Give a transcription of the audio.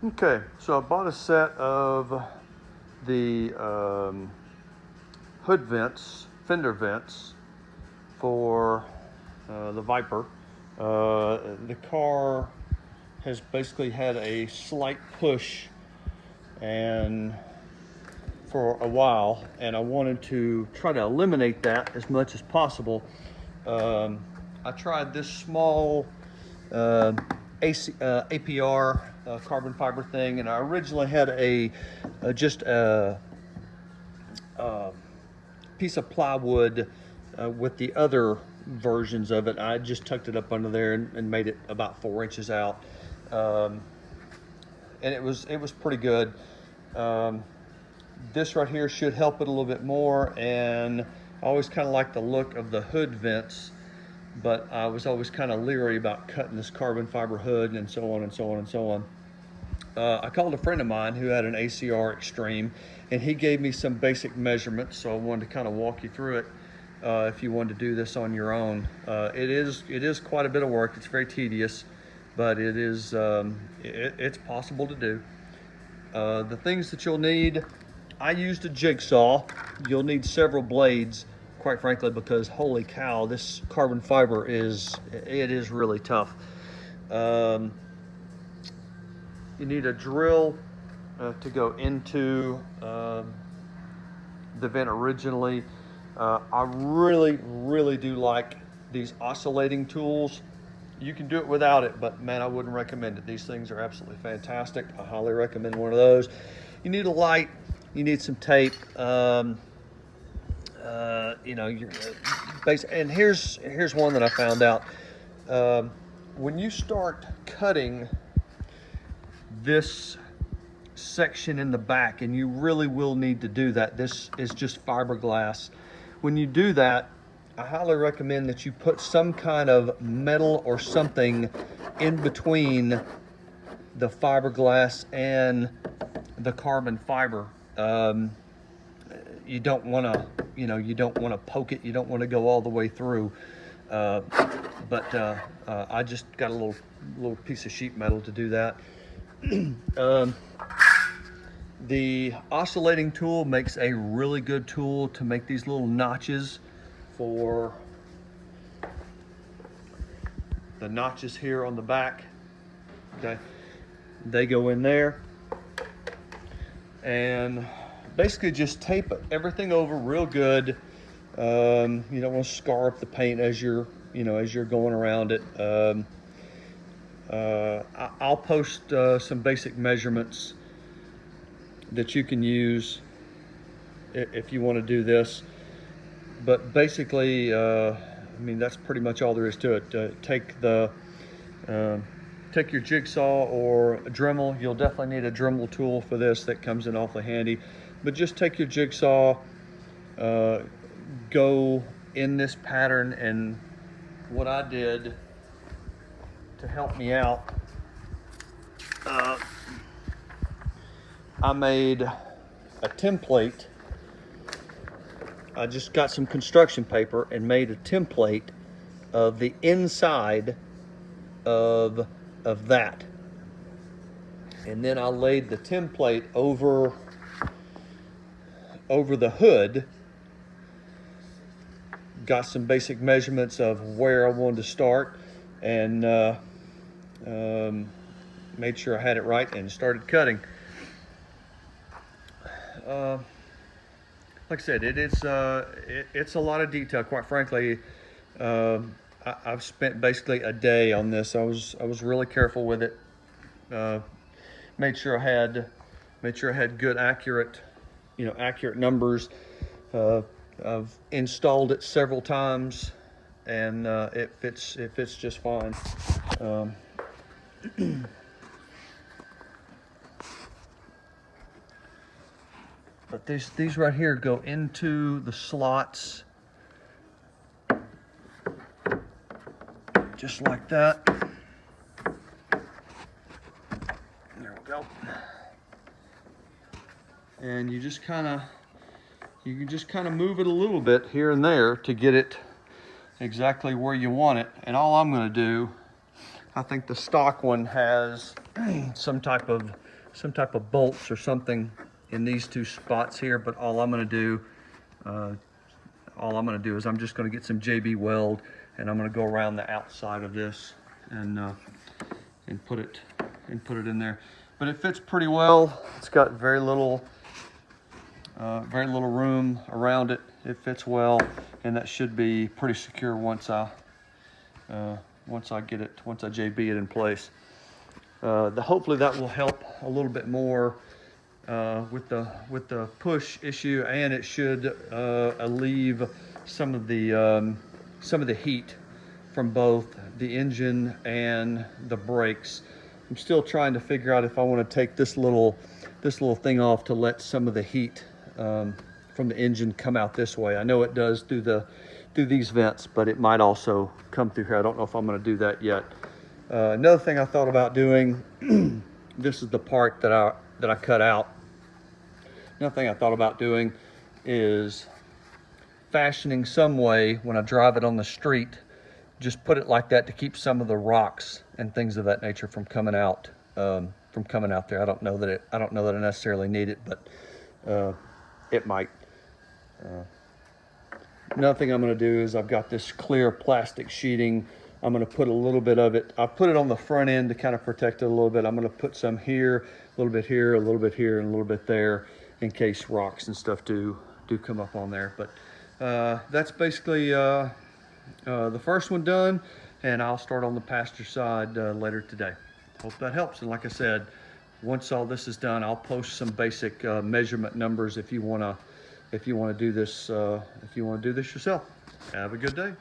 Okay, so I bought a set of the hood vents, Fender vents for the Viper. The car has basically had a slight push and for a while, and I wanted to try to eliminate that as much as possible. I tried this small APR carbon fiber thing, and I originally had just a piece of plywood with the other versions of it. I just tucked it up under there and made it about 4 inches out, and it was pretty good. This right here should help it a little bit more, and I always kind of like the look of the hood vents, but I was always kind of leery about cutting this carbon fiber hood and so on and so on and so on. I called a friend of mine who had an ACR Extreme, and he gave me some basic measurements, so I wanted to kind of walk you through it if you wanted to do this on your own. It is quite a bit of work. It's very tedious, but it's possible to do. The things that you'll need, I used a jigsaw. You'll need several blades, quite frankly, because holy cow, this carbon fiber is really tough. You need a drill to go into the vent originally. I really do like these oscillating tools. You can do it without it, but man, I wouldn't recommend it. These things are absolutely fantastic. I highly recommend one of those. You need a light. You need some tape. You know, and here's one that I found out. When you start cutting this section in the back, and you really will need to do that. This is just fiberglass. When you do that, I highly recommend that you put some kind of metal or something in between the fiberglass and the carbon fiber. You don't want to, you don't want to poke it. You don't want to go all the way through. But I just got a little piece of sheet metal to do that. The oscillating tool makes a really good tool to make these little notches for the notches here on the back. Okay, they go in there, and basically just tape everything over real good. You don't want to scar up the paint as you're going around it. I'll post some basic measurements that you can use if you want to do this. But basically, I mean, that's pretty much all there is to it. Take your jigsaw or a Dremel. You'll definitely need a Dremel tool for this. That comes in awfully handy. But just take your jigsaw, go in this pattern, and what I did to help me out, I made a template. I just got some construction paper and made a template of the inside of that. And then I laid the template over the hood. Got some basic measurements of where I wanted to start, and made sure I had it right and started cutting. Like I said, it's a lot of detail. Quite frankly, I've spent basically a day on this. I was really careful with it. Made sure I had good, accurate numbers. I've installed it several times, and it fits just fine. But these right here go into the slots, just like that. There we go. And you can just kind of move it a little bit here and there to get it exactly where you want it. And all I'm going to do, I think the stock one has some type of bolts or something in these two spots here, but all I'm going to do is I'm just going to get some JB weld, and I'm going to go around the outside of this and put it in there. But it fits pretty well. It's got very little room around it. It fits well, and that should be pretty secure once I JB it in place. Hopefully that will help a little bit more with the push issue, and it should alleviate some of the heat from both the engine and the brakes. I'm still trying to figure out if I want to take this little thing off to let some of the heat from the engine come out this way. I know it does through these vents, but it might also come through here. I don't know if I'm going to do that yet. Another thing I thought about doing, this is the part that I cut out. Another thing I thought about doing is fashioning some way when I drive it on the street, just put it like that to keep some of the rocks and things of that nature from coming out there. I don't know that I necessarily need it, but it might. Another thing I'm going to do is I've got this clear plastic sheeting. I'm going to put a little bit of it. I put it on the front end to kind of protect it a little bit. I'm going to put some here, a little bit here, a little bit here, and a little bit there, in case rocks and stuff do come up on there. But that's basically the first one done, and I'll start on the passenger side later today. Hope that helps. And like I said, once all this is done, I'll post some basic measurement numbers if you want to do this yourself. Have a good day.